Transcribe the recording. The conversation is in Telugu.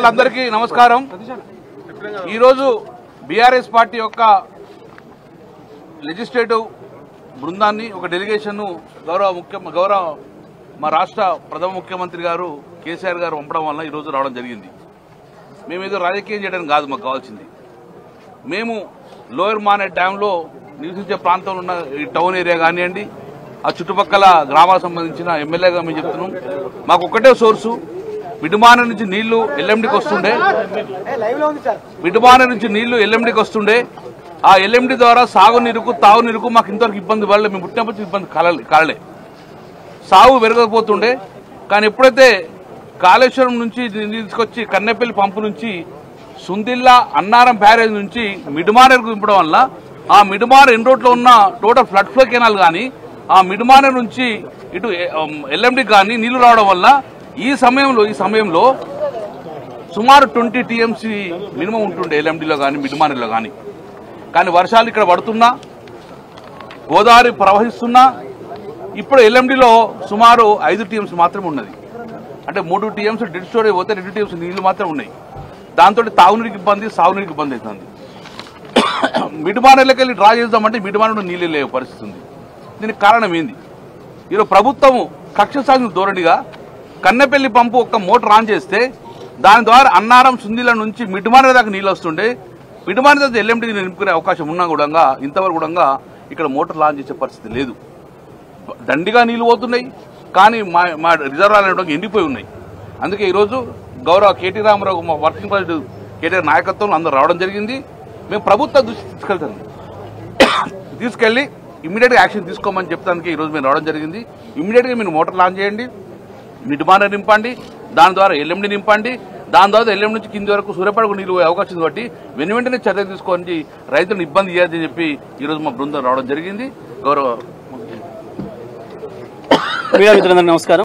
అందరికీ నమస్కారం। ఈ రోజు బీఆర్ఎస్ పార్టీ యొక్క లెజిస్లేటివ్ బృందాన్ని ఒక డెలిగేషన్ గౌరవ మా రాష్ట్ర ప్రథమ ముఖ్యమంత్రి గారు కేసీఆర్ గారు పంపడం వల్ల ఈ రోజు రావడం జరిగింది। మేము ఏదో రాజకీయం చేయడానికి కాదు మాకు కావాల్సింది, మేము లోయర్ మానే డ్యాంలో నివసించే ప్రాంతంలో ఉన్న ఈ టౌన్ ఏరియా కానివ్వండి, ఆ చుట్టుపక్కల గ్రామాలకు సంబంధించిన ఎమ్మెల్యేగా మేము చెప్తున్నాం, మాకు ఒకటే సోర్సు మిడుమాన నుంచి నీళ్లు ఎల్ఎండికి వస్తుండే, మిడుమాన నుంచి నీళ్లు ఎల్ఎండికి వస్తుండే, ఆ ఎల్ఎండి ద్వారా సాగునీరుకు తాగునీరుకు మాకు ఇంతవరకు ఇబ్బంది పడలే, మేము పుట్టినప్పటి ఇబ్బంది కలలే, సాగు పెరగకపోతుండే। కానీ ఎప్పుడైతే కాళేశ్వరం నుంచి తీసుకొచ్చి కన్నెపల్లి పంపు నుంచి సుందిల్లా అన్నారం బ్యారేజ్ నుంచి మిడుమానేరుకు దింపడం వల్ల ఆ మిడుమాన ఎన్ రోడ్లో ఉన్న టోటల్ ఫ్లడ్ ఫ్లో కెనాల్ కానీ ఆ మిడుమాన నుంచి ఇటు ఎల్ఎండికి కానీ నీళ్లు రావడం వల్ల ఈ సమయంలో సుమారు 20 టీఎంసీ మినిమం ఉంటుండే ఎల్ఎండిలో కానీ మిడుమానేరులో కానీ వర్షాలు ఇక్కడ పడుతున్నా, గోదావరి ప్రవహిస్తున్నా ఇప్పుడు ఎల్ఎండిలో సుమారు 5 టీఎంసీ మాత్రమే ఉన్నది। అంటే 3 టీఎంసీ డెడ్ స్టోరేజ్ పోతే 2 టీఎంసీ నీళ్లు మాత్రం ఉన్నాయి। దాంతో తాగునీరికి ఇబ్బంది, సాగునీరికి ఇబ్బంది అవుతుంది। మిడుమానేరులోకి వెళ్ళి డ్రా చేద్దామంటే మిడుమానేరులో నీళ్ళు లేవు పరిస్థితి ఉంది। దీనికి కారణం ఏంది? ఈరోజు ప్రభుత్వము కక్ష సాధించిన ధోరణిగా కన్నెపల్లి పంపు ఒక్క మోటార్ ఆన్ చేస్తే దాని ద్వారా అన్నారం సుందిల నుంచి మిడుమానేరు దాకా నీళ్ళు వస్తుండే, మిడుమానేరు దగ్గర ఎల్ఎండికి నింపుకునే అవకాశం ఉన్నా కూడా ఇంతవరకు కూడా ఇక్కడ మోటార్ లాంచ్ చేసే పరిస్థితి లేదు। దండిగా నీళ్లు పోతున్నాయి కానీ మా రిజర్వాయర్ అనేటువంటి ఎండిపోయి ఉన్నాయి। అందుకే ఈరోజు గౌరవ కేటీ రామారావు మా వర్కింగ్ ప్రెసిడెంట్ కేటీఆర్ నాయకత్వంలో అందరూ రావడం జరిగింది। మేము ప్రభుత్వ దృష్టి తీసుకెళ్లి ఇమ్మీడియట్గా యాక్షన్ తీసుకోమని చెప్తానికి ఈరోజు మేము రావడం జరిగింది। ఇమ్మీడియట్గా మీరు మోటార్ లాంచ్ చేయండి, మిడుమానేరు నింపండి, దాని ద్వారా ఎల్ఎండి నింపండి, దాని ద్వారా ఎల్ఎండి నుంచి కింది వరకు సూర్యపడకు నీళ్ళు పోయే అవకాశం బట్టి వెంటనే చర్య తీసుకొని రైతులను ఇబ్బంది చేయదని చెప్పి ఈరోజు మా బృందం రావడం జరిగింది। గౌరవ మిత్రులందరికీ నమస్కారం।